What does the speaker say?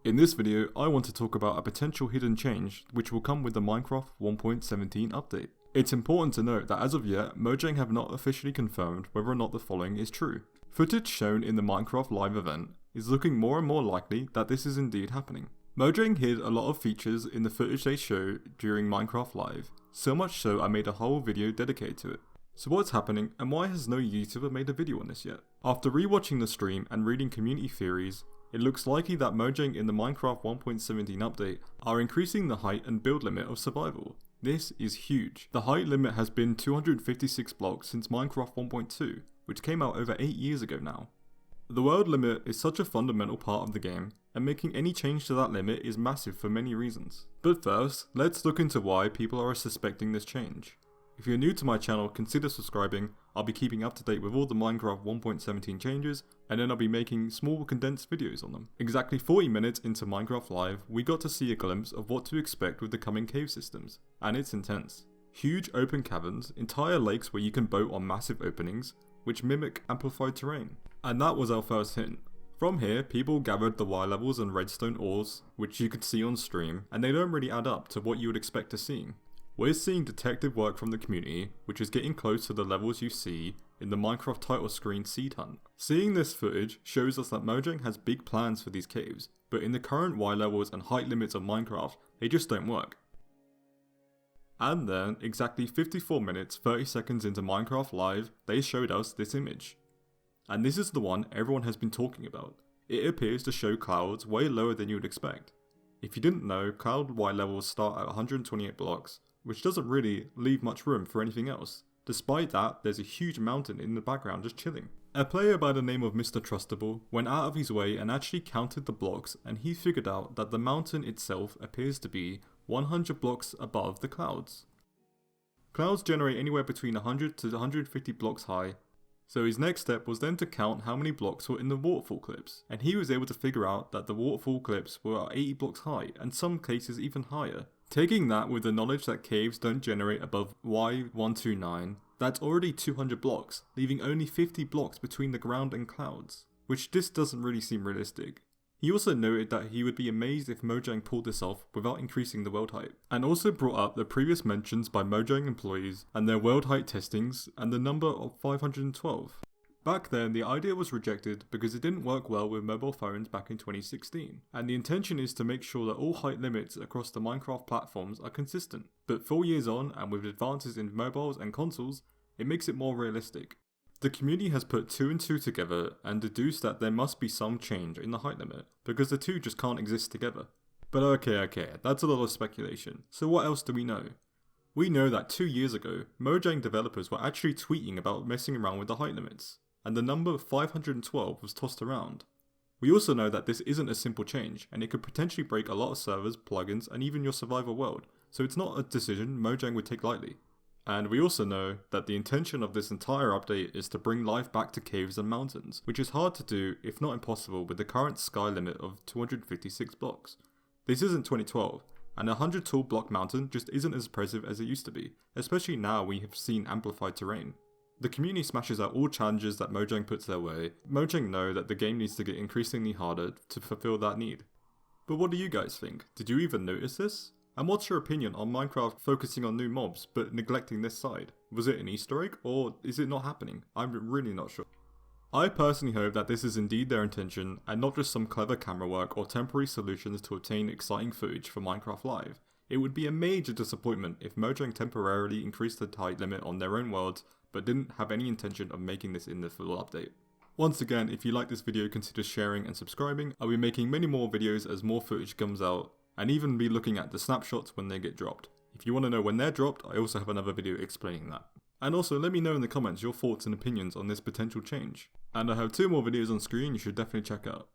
In this video, I want to talk about a potential hidden change which will come with the Minecraft 1.17 update. It's important to note that as of yet, Mojang have not officially confirmed whether or not the following is true. Footage shown in the Minecraft live event is looking more and more likely that this is indeed happening. Mojang hid a lot of features in the footage they show during Minecraft Live, so much so I made a whole video dedicated to it. So what's happening and why has no YouTuber made a video on this yet? After rewatching the stream and reading community theories, it looks likely that Mojang in the Minecraft 1.17 update are increasing the height and build limit of survival. This is huge. The height limit has been 256 blocks since Minecraft 1.2, which came out over 8 years ago now. The world limit is such a fundamental part of the game, and making any change to that limit is massive for many reasons. But first, let's look into why people are suspecting this change. If you're new to my channel, consider subscribing. I'll be keeping up to date with all the Minecraft 1.17 changes, and then I'll be making small condensed videos on them. Exactly 40 minutes into Minecraft Live, we got to see a glimpse of what to expect with the coming cave systems, and it's intense. Huge open caverns, entire lakes where you can boat on massive openings, which mimic amplified terrain. And that was our first hint. From here, people gathered the Y levels and redstone ores, which you could see on stream, and they don't really add up to what you would expect to see. We're seeing detective work from the community, which is getting close to the levels you see in the Minecraft title screen seed hunt. Seeing this footage shows us that Mojang has big plans for these caves, but in the current Y levels and height limits of Minecraft, they just don't work. And then, exactly 54 minutes 30 seconds into Minecraft Live, they showed us this image. And this is the one everyone has been talking about. It appears to show clouds way lower than you would expect. If you didn't know, cloud Y levels start at 128 blocks, which doesn't really leave much room for anything else. Despite that, there's a huge mountain in the background just chilling. A player by the name of Mr. Trustable went out of his way and actually counted the blocks, and he figured out that the mountain itself appears to be 100 blocks above the clouds. Clouds generate anywhere between 100 to 150 blocks high, so his next step was then to count how many blocks were in the waterfall clips, and he was able to figure out that the waterfall clips were 80 blocks high, and some cases even higher. Taking that with the knowledge that caves don't generate above Y129, that's already 200 blocks, leaving only 50 blocks between the ground and clouds, which just doesn't really seem realistic. He also noted that he would be amazed if Mojang pulled this off without increasing the world height, and also brought up the previous mentions by Mojang employees and their world height testings and the number of 512. Back then, the idea was rejected because it didn't work well with mobile phones back in 2016, and the intention is to make sure that all height limits across the Minecraft platforms are consistent. But 4 years on, and with advances in mobiles and consoles, it makes it more realistic. The community has put 2 and 2 together and deduced that there must be some change in the height limit, because the two just can't exist together. But okay, that's a lot of speculation, so what else do we know? We know that 2 years ago, Mojang developers were actually tweeting about messing around with the height limits, and the number 512 was tossed around. We also know that this isn't a simple change, and it could potentially break a lot of servers, plugins, and even your survival world, so it's not a decision Mojang would take lightly. And we also know that the intention of this entire update is to bring life back to caves and mountains, which is hard to do, if not impossible, with the current sky limit of 256 blocks. This isn't 2012, and a 100 tall block mountain just isn't as impressive as it used to be, especially now we have seen amplified terrain. The community smashes out all challenges that Mojang puts their way. Mojang know that the game needs to get increasingly harder to fulfill that need. But what do you guys think? Did you even notice this? And what's your opinion on Minecraft focusing on new mobs but neglecting this side? Was it an Easter egg, or is it not happening? I'm really not sure. I personally hope that this is indeed their intention and not just some clever camera work or temporary solutions to obtain exciting footage for Minecraft Live. It would be a major disappointment if Mojang temporarily increased the height limit on their own worlds but didn't have any intention of making this in the full update. Once again, if you like this video, consider sharing and subscribing. I'll be making many more videos as more footage comes out, and even be looking at the snapshots when they get dropped. If you want to know when they're dropped, I also have another video explaining that. And also let me know in the comments your thoughts and opinions on this potential change. And I have 2 more videos on screen you should definitely check out.